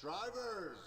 Drivers,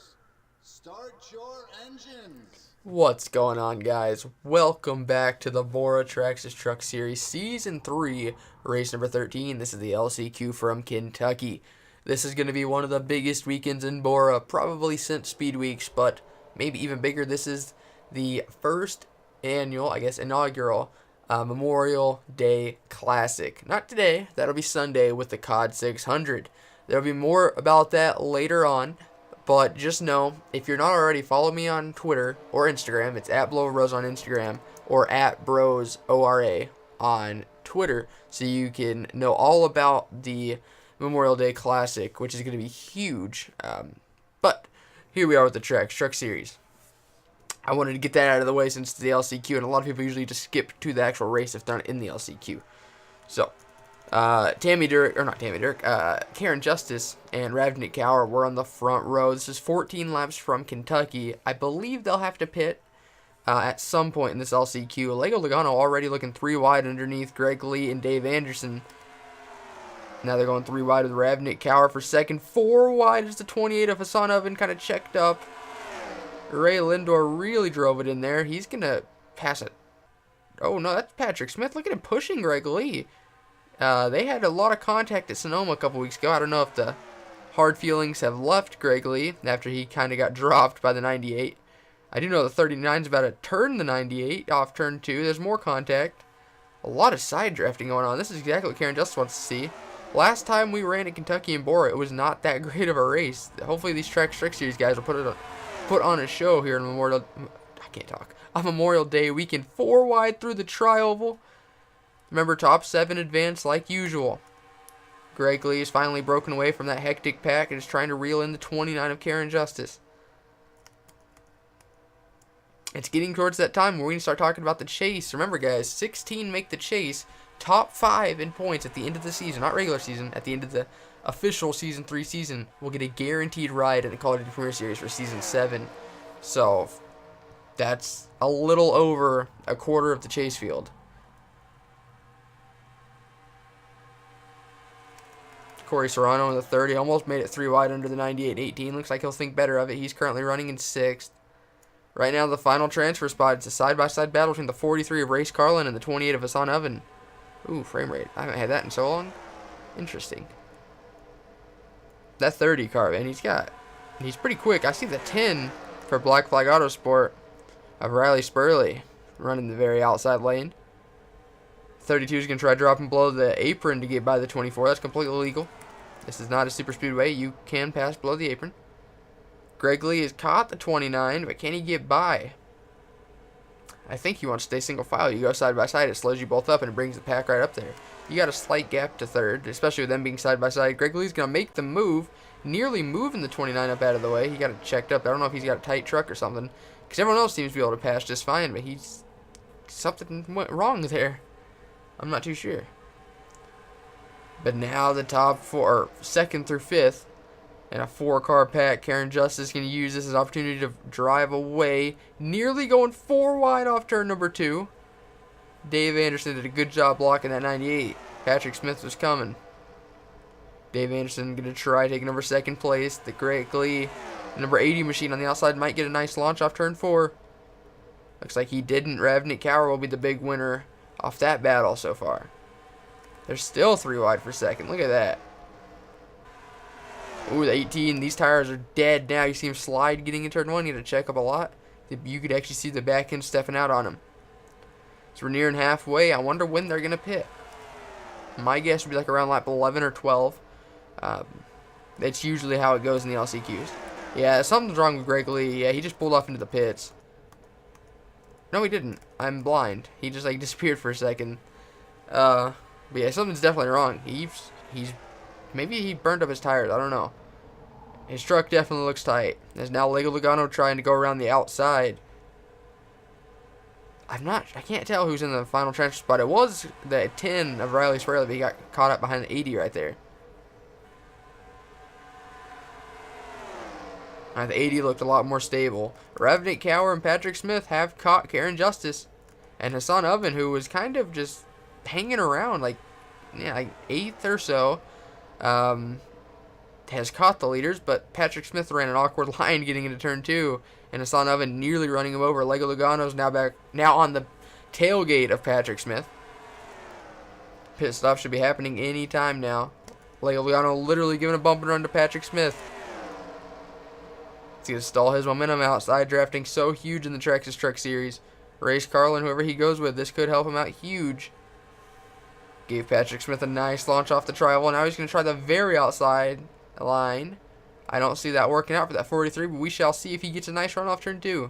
start your engines. What's going on, guys? Welcome back to the BORA Traxxas Truck Series Season 3, race number 13. This is the LCQ from Kentucky. This is going to be one of the biggest weekends in BORA, probably since Speed Weeks, but maybe even bigger. This is the first annual, inaugural Memorial Day Classic. Not today, that'll be Sunday with the COD 600. There'll be more about that later on. But just know, if you're not already, follow me on Twitter or Instagram. It's at BlowerBros on Instagram or at BrosORA on Twitter, so you can know all about the Memorial Day Classic, which is going to be huge. But here we are with the Truck Series. I wanted to get that out of the way since it's the LCQ, and a lot of people usually just skip to the actual race if they're not in the LCQ. So, Karen Justice and Ravnik Kaur were on the front row. This is 14 laps from Kentucky. I believe they'll have to pit at some point in this LCQ. Lego Logano already looking 3 wide underneath Greg Lee and Dave Anderson. Now they're going 3 wide with Ravnik Kaur for second. 4 wide is the 28 of Hassan Oven, kind of checked up. Ray Lindor really drove it in there. He's going to pass it. Oh, no, that's Patrick Smith. Look at him pushing Greg Lee. They had a lot of contact at Sonoma a couple weeks ago. I don't know if the hard feelings have left Greg Lee after he kind of got dropped by the 98. I do know the 39 is about to turn the 98 off turn 2. There's more contact. A lot of side drafting going on. This is exactly what Karen Justice wants to see. Last time we ran at Kentucky and BORA, it was not that great of a race. Hopefully these Traxxas Series guys will put on a show here in Memorial Day weekend. 4 wide through the tri-oval. Remember, top 7 advance like usual. Greg Lee is finally broken away from that hectic pack and is trying to reel in the 29 of Karen Justice. It's getting towards that time where we need to start talking about the chase. Remember, guys, 16 make the chase. Top 5 in points at the end of the season, not regular season, at the end of the official Season 3 season, will get a guaranteed ride in the Call of Duty Premier Series for Season 7. So, that's a little over a quarter of the chase field. Corey Serrano in the 30 almost made it 3 wide under the 98-18. Looks like he'll think better of it. He's currently running in 6th. Right now, the final transfer spot. It's a side-by-side battle between the 43 of Race Carlin and the 28 of Hassan Oven. Ooh, frame rate. I haven't had that in so long. Interesting. That 30 car, man, he's pretty quick. I see the 10 for Black Flag Autosport of Riley Spurley running the very outside lane. 32 is going to try dropping below the apron to get by the 24. That's completely legal. This is not a super speedway. You can pass below the apron. Greg Lee has caught the 29, but can he get by? I think he wants to stay single file. You go side by side, it slows you both up and it brings the pack right up there. You got a slight gap to third, especially with them being side by side. Greg Lee's going to make the move, nearly moving the 29 up out of the way. He got it checked up. I don't know if he's got a tight truck or something, because everyone else seems to be able to pass just fine, but something went wrong there. I'm not too sure. But now the top 4, 2nd through 5th, and a 4-car pack. Karen Justice going to use this as an opportunity to drive away. Nearly going 4 wide off turn number 2. Dave Anderson did a good job blocking that 98. Patrick Smith was coming. Dave Anderson going to try taking over 2nd place. The Greg Lee, number 80 machine on the outside, might get a nice launch off turn 4. Looks like he didn't. Ravnik Kaur will be the big winner off that battle so far. They're still 3 wide for 2nd. Look at that. Ooh, the 18. These tires are dead now. You see him slide getting in turn 1. You got to check up a lot. You could actually see the back end stepping out on him. So we're nearing halfway. I wonder when they're going to pit. My guess would be like around lap 11 or 12. That's usually how it goes in the LCQs. Yeah, something's wrong with Greg Lee. Yeah, he just pulled off into the pits. No, he didn't. I'm blind. He just like disappeared for a second. But yeah, something's definitely wrong. Maybe he burned up his tires. I don't know. His truck definitely looks tight. There's now Lego Logano trying to go around the outside. I can't tell who's in the final transfer spot. It was the 10 of Riley Spurley, but he got caught up behind the 80 right there. The 80 looked a lot more stable. Ravnik Kaur and Patrick Smith have caught Karen Justice. And Hassan Oven, who was kind of just hanging around, like 8th or so, has caught the leaders, but Patrick Smith ran an awkward line getting into turn 2, and Hassan Oven nearly running him over. Lego Logano's now on the tailgate of Patrick Smith. Pit stop should be happening anytime now. Lego Logano literally giving a bump and run to Patrick Smith. He's going to stall his momentum outside, drafting so huge in the Traxxas Truck Series. Race Carlin, whoever he goes with, this could help him out huge. Gave Patrick Smith a nice launch off the tri-oval. Now he's going to try the very outside line. I don't see that working out for that 43, but we shall see if he gets a nice run off turn 2.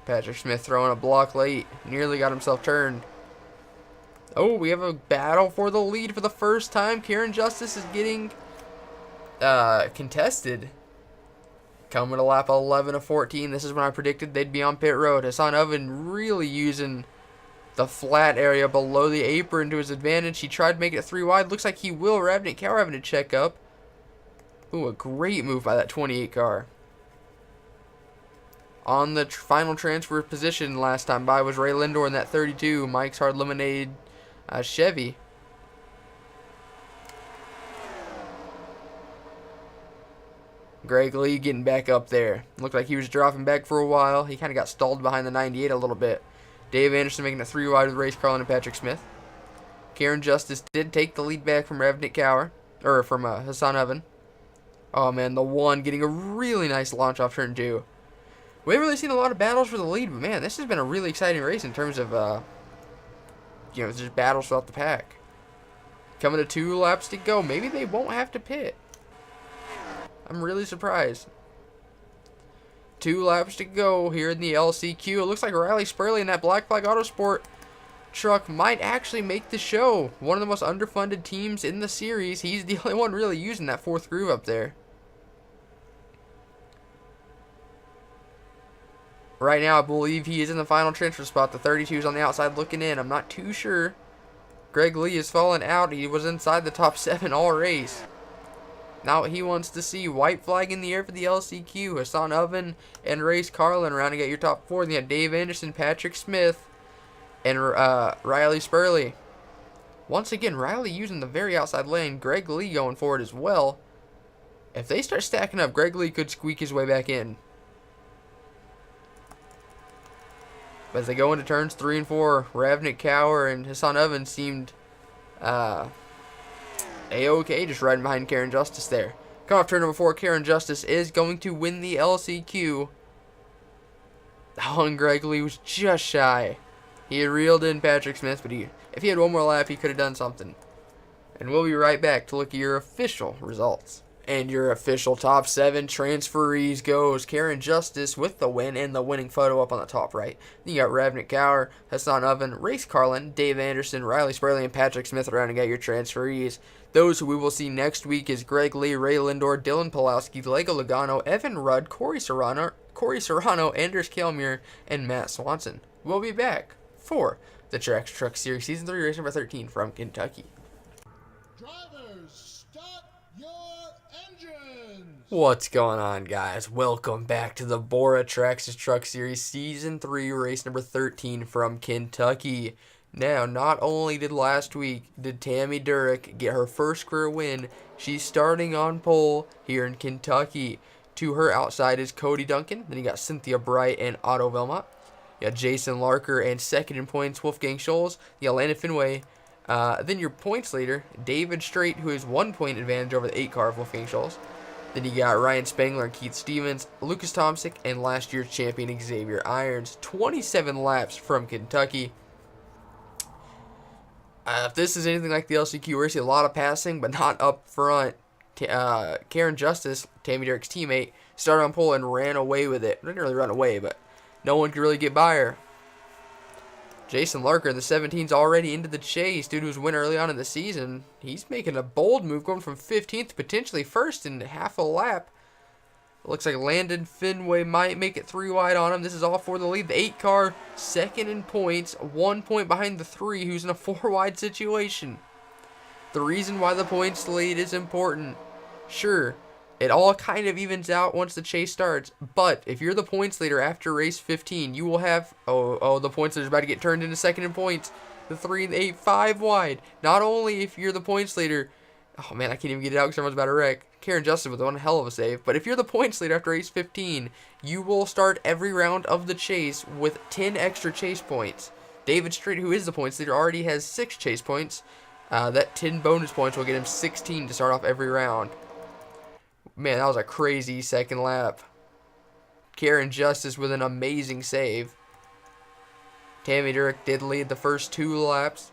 Patrick Smith throwing a block late. Nearly got himself turned. Oh, we have a battle for the lead for the first time. Karen Justice is getting contested. Coming to lap 11 of 14. This is when I predicted they'd be on pit road. Hassan Oven really using the flat area below the apron to his advantage. He tried to make it 3 wide. Looks like he will. Ravnik Cower having to check up. Ooh, a great move by that 28 car. On the final transfer position last time by was Ray Lindor in that 32. Mike's Hard Lemonade Chevy. Greg Lee getting back up there. Looked like he was dropping back for a while. He kind of got stalled behind the 98 a little bit. Dave Anderson making a 3 wide with Race Carlin and Patrick Smith. Karen Justice did take the lead back from Ravnik Cower, or from Hassan Oven. Oh man, the 1 getting a really nice launch off turn 2. We haven't really seen a lot of battles for the lead, but man, this has been a really exciting race in terms of, just battles throughout the pack. Coming to 2 laps to go. Maybe they won't have to pit. I'm really surprised. 2 laps to go here in the LCQ. It looks like Riley Spurley in that Black Flag Autosport truck might actually make the show. One of the most underfunded teams in the series. He's the only one really using that 4th groove up there. Right now, I believe he is in the final transfer spot. The 32 is on the outside looking in. I'm not too sure. Greg Lee has fallen out. He was inside the top 7 all race. Now what he wants to see, white flag in the air for the LCQ. Hassan Oven and Race Carlin rounding out your top 4. Then you have Dave Anderson, Patrick Smith, and Riley Spurley. Once again, Riley using the very outside lane. Greg Lee going forward as well. If they start stacking up, Greg Lee could squeak his way back in. But as they go into turns 3 and 4, Ravnik Cower and Hassan Oven seemed A-OK, just riding behind Karen Justice there. Come off turn number 4, Karen Justice is going to win the LCQ. Oh, and Greg Lee was just shy. He had reeled in Patrick Smith, but if he had one more lap, he could have done something. And we'll be right back to look at your official results. And your official top 7 transferees goes Karen Justice with the win and the winning photo up on the top right. Then you got Ravnik Cower, Hassan Oven, Race Carlin, Dave Anderson, Riley Spurley, and Patrick Smith rounding out your transferees. Those who we will see next week is Greg Lee, Ray Lindor, Dylan Pulowski, Lego Logano, Evan Rudd, Corey Serrano, Anders Kalmuir, and Matt Swanson. We'll be back for the Traxxas Truck Series Season 3 race number 13 from Kentucky. Drivers, start your engines! What's going on, guys? Welcome back to the BORA Traxxas Truck Series Season 3 race number 13 from Kentucky. Now, not only did last week did Tammy Durek get her first career win, she's starting on pole here in Kentucky. To her outside is Cody Duncan. Then you got Cynthia Bright and Otto Velmont. You got Jason Larker and second in points, Wolfgang Scholes. You got Landon Finway. Then your points leader, David Strait, who has 1 point advantage over the 8 car of Wolfgang Scholes. Then you got Ryan Spangler and Keith Stevens, Lucas Tomsick, and last year's champion Xavier Irons. 27 laps from Kentucky. If this is anything like the LCQ, we're seeing a lot of passing, but not up front. Karen Justice, Tammy Durek's teammate, started on pole and ran away with it. Didn't really run away, but no one could really get by her. Jason Larker, the 17's already into the chase due to his win early on in the season. He's making a bold move, going from 15th to potentially first in half a lap. Looks like Landon Finway might make it 3 wide on him. This is all for the lead. The 8 car, second in points, 1 point behind the 3, who's in a 4 wide situation. The reason why the points lead is important. Sure, it all kind of evens out once the chase starts, but if you're the points leader after race 15, you will have, the points leader's about to get turned into second in points. The 3 and the 8, 5 wide. Not only if you're the points leader, Oh, man, I can't even get it out because everyone's about to wreck. Karen Justice with one hell of a save. But if you're the points leader after race 15, you will start every round of the chase with 10 extra chase points. David Strait, who is the points leader, already has 6 chase points. That 10 bonus points will get him 16 to start off every round. Man, that was a crazy second lap. Karen Justice with an amazing save. Tammy Durek did lead the first 2 laps.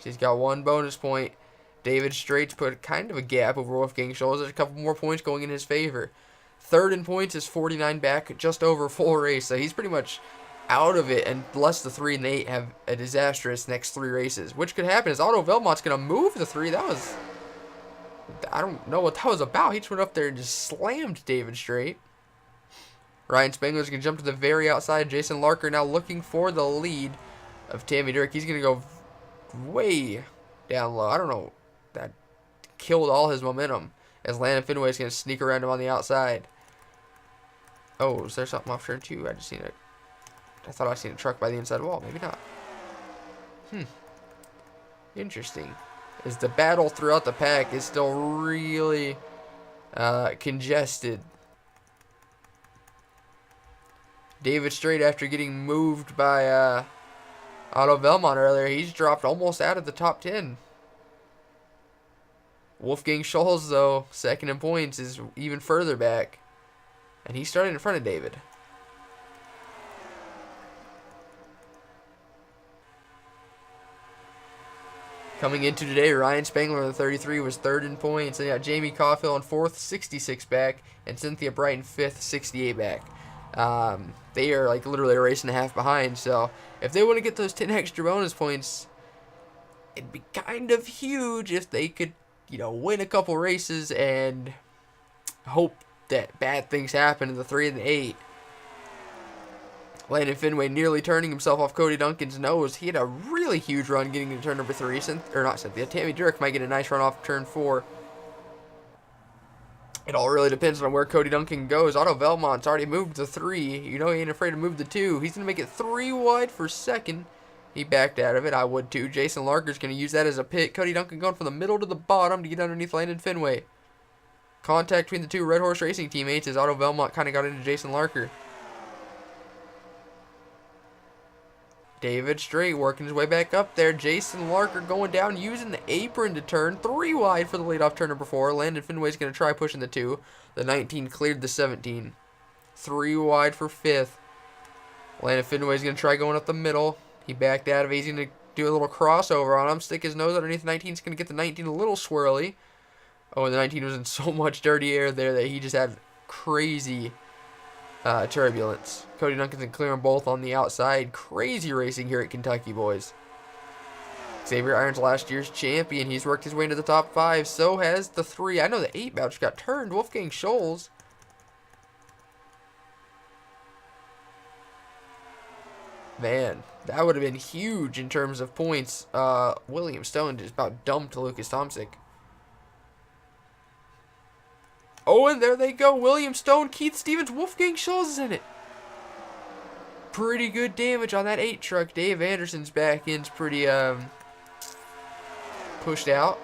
She's got 1 bonus point. David Strait's put kind of a gap over Wolfgang Schulz. There's a couple more points going in his favor. Third in points is 49 back, just over full race. So he's pretty much out of it, unless the 3 and the 8 have a disastrous next 3 races. Which could happen, as Otto Velmont's going to move the 3. That was... I don't know what that was about. He just went up there and just slammed David Strait. Ryan Spangler's going to jump to the very outside. Jason Larker now looking for the lead of Tammy Durek. He's going to go way down low. I don't know. That killed all his momentum, as Landon Fenway's going to sneak around him on the outside. Oh, is there something off turn 2? I just seen it. I thought I seen a truck by the inside wall. Maybe not. Interesting. As the battle throughout the pack is still really congested. David Strait, after getting moved by Otto Velmont earlier, he's dropped almost out of the top 10. Wolfgang Schulz, though, second in points, is even further back. And he's starting in front of David. Coming into today, Ryan Spangler, the 33, was third in points. And you got Jamie Caulfield in fourth, 66 back. And Cynthia Brighton fifth, 68 back. They are like literally a race and a half behind. So if they want to get those 10 extra bonus points, it'd be kind of huge if they could, you know, win a couple races and hope that bad things happen in the 3 and the 8. Landon Fenway nearly turning himself off Cody Duncan's nose. He had a really huge run getting into turn number 3. Tammy Durek might get a nice run off turn 4. It all really depends on where Cody Duncan goes. Otto Velmont's already moved to 3. You know he ain't afraid to move to 2. He's going to make it 3 wide for second. He backed out of it. I would too. Jason Larker's going to use that as a pit. Cody Duncan going from the middle to the bottom to get underneath Landon Fenway. Contact between the 2 Red Horse Racing teammates as Otto Velmont kind of got into Jason Larker. David Strait working his way back up there. Jason Larker going down, using the apron to turn. 3 wide for the leadoff turn number 4. Landon Fenway's going to try pushing the 2. The 19 cleared the 17. 3 wide for 5th. Landon Fenway's going to try going up the middle. He backed out of it. He's going to do a little crossover on him. Stick his nose underneath the 19. He's going to get the 19 a little swirly. Oh, and the 19 was in so much dirty air there that he just had crazy turbulence. Cody Duncan's and clearing both on the outside. Crazy racing here at Kentucky, boys. Xavier Irons, last year's champion. He's worked his way into the top 5. So has the 3. I know the 8 voucher got turned. Wolfgang Schulz. Man, that would have been huge in terms of points. William Stone just about dumped Lucas Tomczyk. Oh, and there they go. William Stone, Keith Stevens, Wolfgang Schulz is in it. Pretty good damage on that 8 truck. Dave Anderson's back end's pretty pushed out.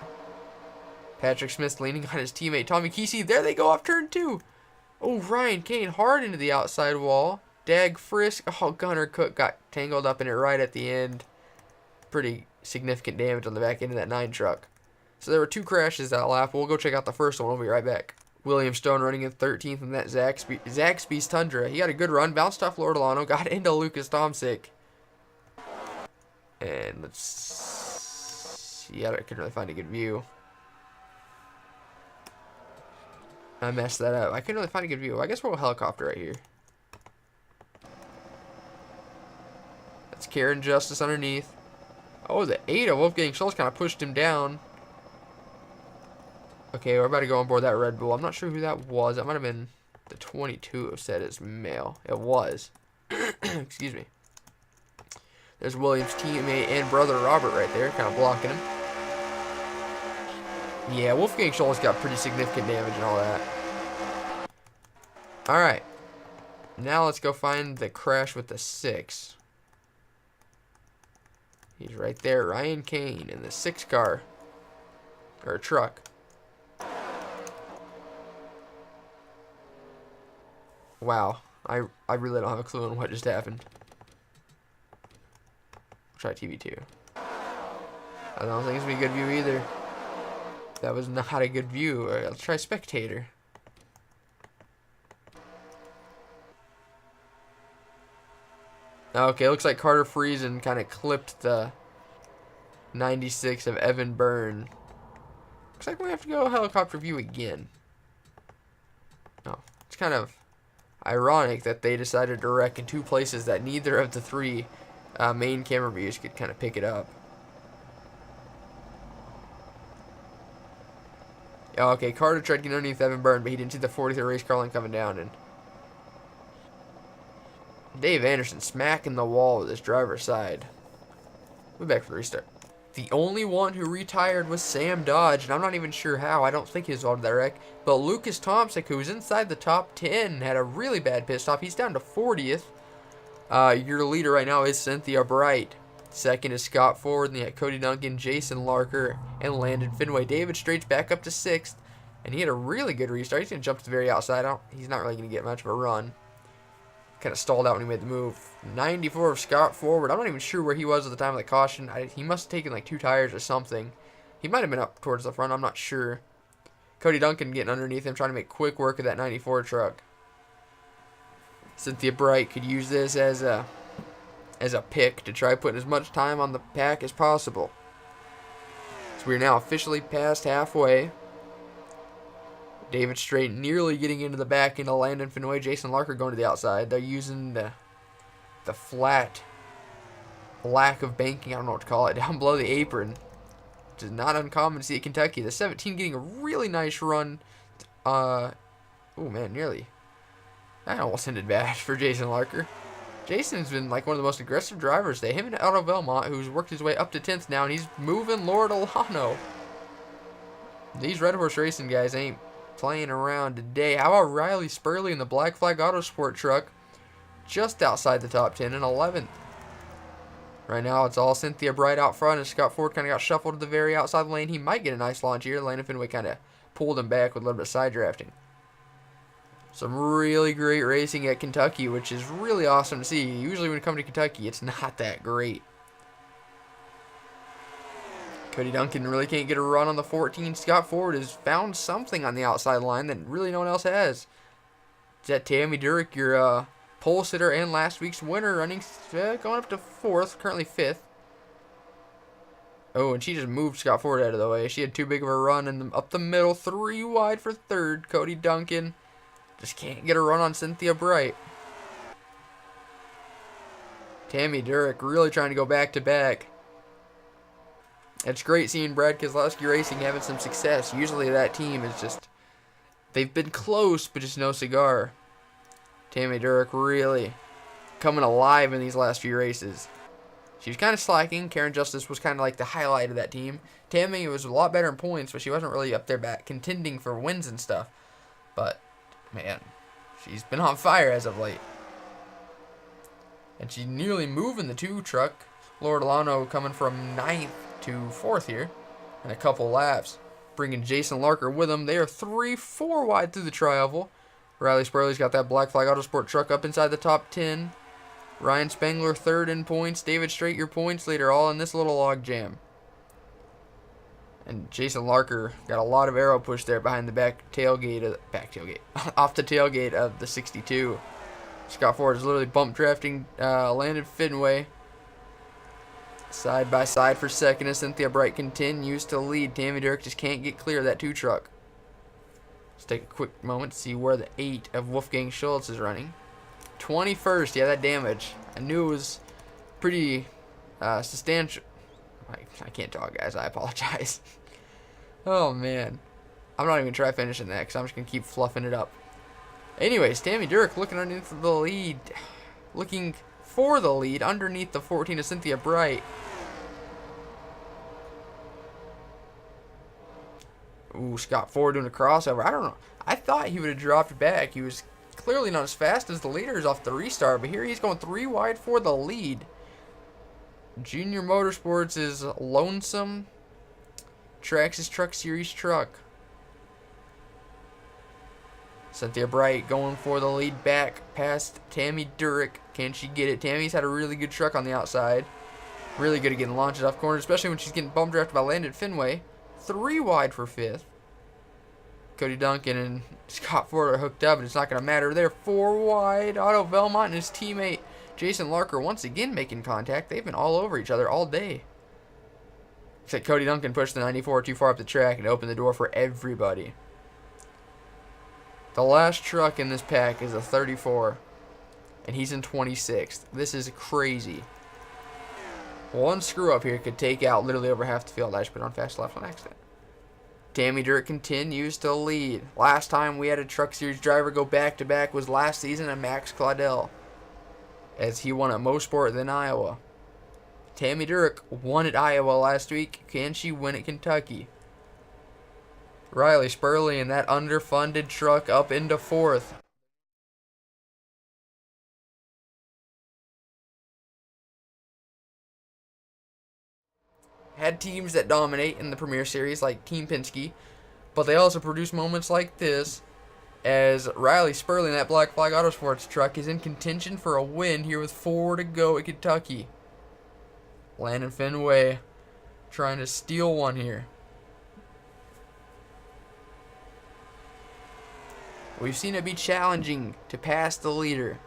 Patrick Smith's leaning on his teammate Tommy Kesey. There they go off turn 2. Oh, Ryan Kane hard into the outside wall. Dag Frisk. Oh, Gunnar Cook got tangled up in it right at the end. Pretty significant damage on the back end of that 9 truck. So there were 2 crashes that lap. We'll go check out the first one. We'll be right back. William Stone running in 13th in that Zaxby's Tundra. He had a good run. Bounced off Lordolano. Got into Lucas Tomczyk. And let's see. I couldn't really find a good view. I messed that up. I couldn't really find a good view. I guess we'll helicopter right here. That's Karen Justice underneath. Oh, the 8 of Wolfgang Schulz kind of pushed him down. Okay, we're about to go on board that Red Bull. I'm not sure who that was. That might have been the 22 of said as male. It was. Excuse me. There's Williams' teammate and brother Robert right there, kind of blocking him. Yeah, Wolfgang Schulz got pretty significant damage and all that. Alright. Now let's go find the crash with the 6. He's right there. Ryan Kane in the 6 car. Or truck. Wow. I really don't have a clue on what just happened. Try TV2. I don't think it's gonna be a good view either. That was not a good view. Let's try spectator. Okay, looks like Carter Friesen kind of clipped the 96 of Evan Byrne. Looks like we have to go helicopter view again. Oh, it's kind of ironic that they decided to wreck in two places that neither of the three main camera views could kind of pick it up. Okay, Carter tried getting underneath Evan Byrne, but he didn't see the 43rd race car line coming down, and Dave Anderson smacking the wall with his driver's side. We're back for the restart. The only one who retired was Sam Dodge, and I'm not even sure how. I don't think he was involved in that wreck. But Lucas Thompson, who's inside the top 10, had a really bad pit stop. He's down to 40th. Your leader right now is Cynthia Bright. Second is Scott Ford, and they had Cody Duncan, Jason Larker, and Landon Finway. David Straight's back up to 6th, and he had a really good restart. He's going to jump to the very outside. He's not really going to get much of a run. Kind of stalled out when he made the move. 94 of Scott Forward. I'm not even sure where he was at the time of the caution. He must have taken like 2 tires or something. He might have been up towards the front. I'm not sure. Cody Duncan getting underneath him, trying to make quick work of that 94 truck. Cynthia Bright could use this as a pick to try putting as much time on the pack as possible. So we're now officially past halfway. David Straight nearly getting into the back into Landon Finway. Jason Larker going to the outside. They're using the flat lack of banking, I don't know what to call it, down below the apron, which is not uncommon to see at Kentucky. The 17 getting a really nice run. Oh man, nearly. That almost ended bad for Jason Larker. Jason's been like one of the most aggressive drivers today. Him and Otto Belmont, who's worked his way up to 10th now, and he's moving Lord Alano. These Red Horse Racing guys ain't playing around today. How about Riley Spurley in the Black Flag Autosport truck, just outside the top 10 in 11th. Right now it's all Cynthia Bright out front, and Scott Ford kind of got shuffled to the very outside lane. He might get a nice launch here. Landon Finway kind of pulled him back with a little bit of side drafting. Some really great racing at Kentucky, which is really awesome to see. Usually when you come to Kentucky, it's not that great. Cody Duncan really can't get a run on the 14. Scott Ford has found something on the outside line that really no one else has. Is that Tammy Durek, your pole sitter and last week's winner, running going up to 4th, currently 5th. Oh, and she just moved Scott Ford out of the way. She had too big of a run, and up the middle, 3 wide for 3rd. Cody Duncan just can't get a run on Cynthia Bright. Tammy Durek really trying to go back to back. It's great seeing Brad Keselowski Racing having some success. Usually that team is just, they've been close, but just no cigar. Tammy Durek really coming alive in these last few races. She was kind of slacking. Karen Justice was kind of like the highlight of that team. Tammy was a lot better in points, but she wasn't really up there back contending for wins and stuff. But, man, she's been on fire as of late. And she's nearly moving the 2 truck. Lord Alano coming from 9th to 4th here in a couple laps, bringing Jason Larker with him. They are 3-4 wide through the tri-oval. Riley Spurley's got that Black Flag Autosport truck up inside the top 10. Ryan Spangler 3rd in points. David Straight, your points leader, all in this little log jam. And Jason Larker got a lot of arrow push there behind the back tailgate off the tailgate of the 62. Scott Ford is literally bump drafting Landon Finway. Side by side for 2nd as Cynthia Bright continues to lead. Tammy Durek just can't get clear of that 2 truck. Let's take a quick moment to see where the 8 of Wolfgang Schultz is running. 21st, yeah, that damage. I knew it was pretty substantial. I can't talk, guys. I apologize. Oh, man. I'm not even going to try finishing that because I'm just going to keep fluffing it up. Anyways, Tammy Durek looking underneath the lead. Looking for the lead underneath the 14 of Cynthia Bright. Ooh, Scott Ford doing a crossover. I don't know. I thought he would have dropped back. He was clearly not as fast as the leaders off the restart, but here he's going 3 wide for the lead. Junior Motorsports is Lonesome Traxxas Truck Series truck. Cynthia Bright going for the lead back past Tammy Durek. Can she get it? Tammy's had a really good truck on the outside. Really good at getting launches off corners, especially when she's getting bum drafted by Landon Finway. 3 wide for 5th. Cody Duncan and Scott Ford are hooked up, and it's not going to matter. They're 4 wide. Otto Velmont and his teammate Jason Larker once again making contact. They've been all over each other all day. Except Cody Duncan pushed the 94 too far up the track and opened the door for everybody. The last truck in this pack is a 34, and he's in 26th. This is crazy. One screw up here could take out literally over half the field. I just put on fast left on accident. Tammy Durek continues to lead. Last time we had a Truck Series driver go back-to-back was last season at Max Claudel, as he won at Mosport then Iowa. Tammy Durek won at Iowa last week. Can she win at Kentucky? Riley Spurley in that underfunded truck up into 4th. Had teams that dominate in the Premier Series like Team Penske, but they also produce moments like this, as Riley Spurley in that Black Flag Autosports truck is in contention for a win here with 4 to go at Kentucky. Landon Finway trying to steal one here. We've seen it be challenging to pass the leader.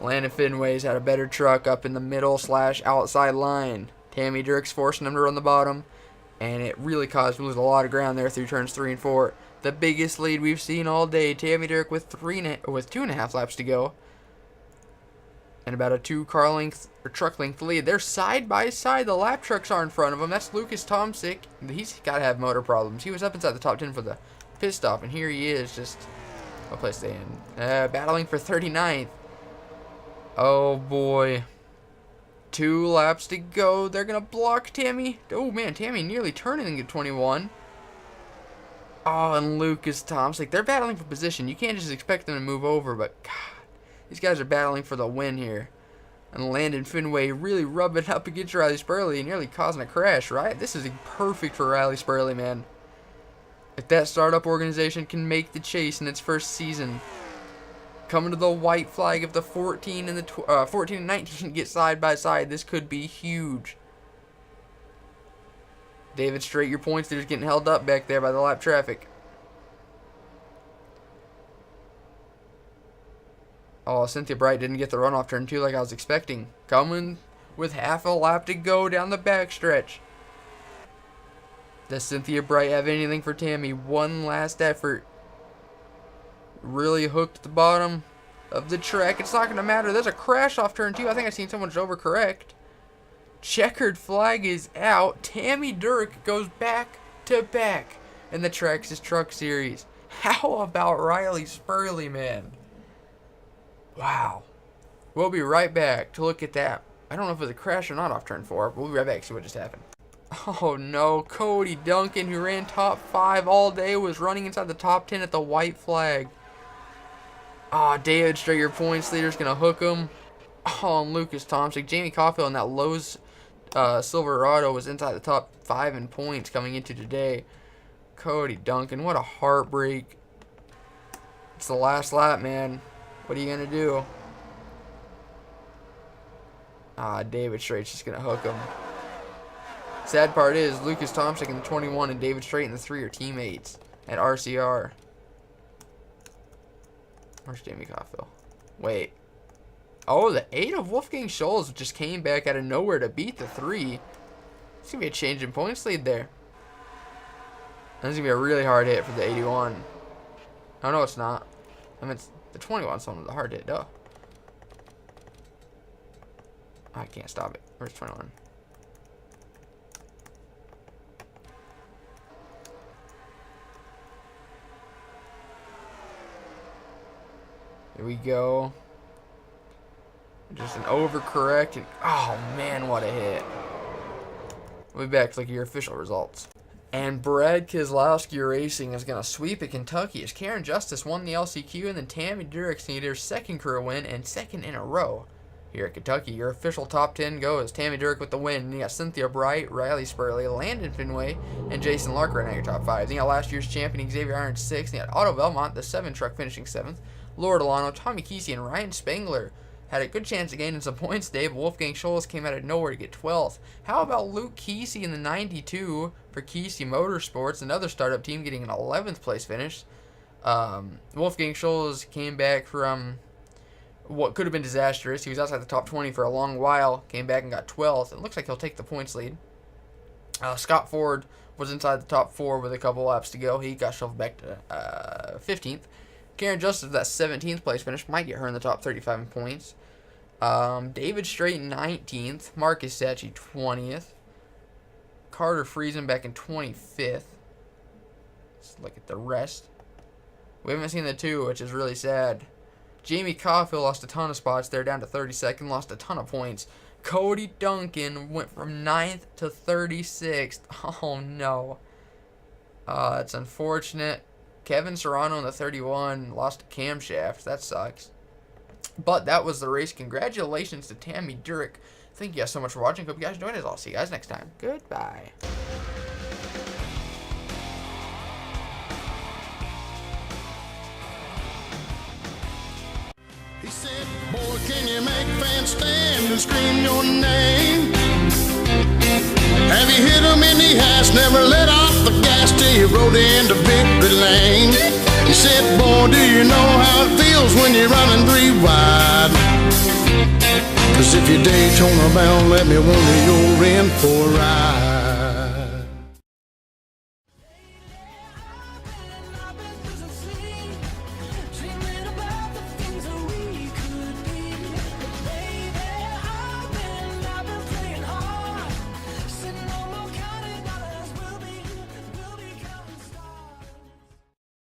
Landon Finway's had a better truck up in the middle / outside line. Tammy Durek's forcing him to run the bottom, and it really caused him to lose a lot of ground there through turns 3 and 4. The biggest lead we've seen all day. Tammy Durek with 2.5 laps to go, and about a 2 car length or truck length lead. They're side by side. The lap trucks are in front of him. That's Lucas Tomsick. He's got to have motor problems. He was up inside the top 10 for the pit stop, and here he is, just what place they in? Battling for 39th. Oh boy. 2 laps to go. They're going to block Tammy. Oh man, Tammy nearly turning into 21. Oh, and Lucas Tomsick. They're battling for position. You can't just expect them to move over, but God, these guys are battling for the win here. And Landon Finway really rubbing up against Riley Spurley and nearly causing a crash, right? This is perfect for Riley Spurley, man. If that startup organization can make the chase in its first season, coming to the white flag, if the 14 and the 14 and 19 get side by side, this could be huge. David Strait, your points leader's getting held up back there by the lap traffic. Oh, Cynthia Bright didn't get the runoff turn 2 like I was expecting. Coming with half a lap to go down the backstretch. Does Cynthia Bright have anything for Tammy? One last effort. Really hooked the bottom of the track. It's not going to matter. There's a crash off turn 2. I think I've seen someone just overcorrect. Checkered flag is out. Tammy Durek goes back to back in the Traxxas Truck Series. How about Riley Spurley, man? Wow. We'll be right back to look at that. I don't know if it was a crash or not off turn 4. We'll be right back to see what just happened. Oh no, Cody Duncan, who ran top 5 all day, was running inside the top 10 at the white flag. Ah, David Strait, your points leader's going to hook him. Oh, and Lucas Tomsick. Jamie Caulfield in that Lowe's Silverado was inside the top 5 in points coming into today. Cody Duncan, what a heartbreak. It's the last lap, man. What are you going to do? Ah, David Strait's just going to hook him. Sad part is, Lucas Tomsick in the 21 and David Strait in the 3 are teammates at RCR. Where's Jamie Caulfield? Wait. Oh, the 8 of Wolfgang Scholz just came back out of nowhere to beat the 3. It's going to be a change in points lead there. This is going to be a really hard hit for the 81. Oh, no, it's not. I mean, it's the 21's one with the hard hit, duh. I can't stop it. Where's 21? Here we go. Just an overcorrect. And, oh, man, what a hit. We'll be back to look at your official results. And Brad Keselowski Racing is going to sweep at Kentucky as Karen Justice won the LCQ, and then Tammy Durek needed her second career win and second in a row here at Kentucky. Your official top 10 goes Tammy Durek with the win. And you got Cynthia Bright, Riley Spurley, Landon Finway, and Jason Lark right now your top 5. Then you got last year's champion Xavier Irons 6th. Then you got Otto Belmont, the 7 truck, finishing 7th. Laura Delano, Tommy Kesey, and Ryan Spangler had a good chance of gaining some points today, but Wolfgang Scholes came out of nowhere to get 12th. How about Luke Kesey in the 92 for Kesey Motorsports, another startup team, getting an 11th place finish. Wolfgang Scholes came back from what could have been disastrous. He was outside the top 20 for a long while, came back and got 12th. It looks like he'll take the points lead. Scott Ford was inside the top 4 with a couple laps to go. He got shuffled back to 15th. Karen Justice, that 17th place finish, might get her in the top 35 in points. David Strait 19th. Marcus Sachi 20th. Carter Friesen back in 25th. Let's look at the rest. We haven't seen the 2, which is really sad. Jamie Caulfield lost a ton of spots there, down to 32nd, lost a ton of points. Cody Duncan went from 9th to 36th. Oh, no. That's unfortunate. Kevin Serrano in the 31 lost a camshaft. That sucks. But that was the race. Congratulations to Tammy Durek. Thank you guys so much for watching. Hope you guys enjoyed it. I'll see you guys next time. Goodbye. He said, boy, can you make fans stand and scream your name? Have you hit him in the ass, never let off the gas till you rode into victory lane? He said, boy, do you know how it feels when you're running 3 wide? 'Cause if you're Daytona bound, let me wonder you're in for a ride.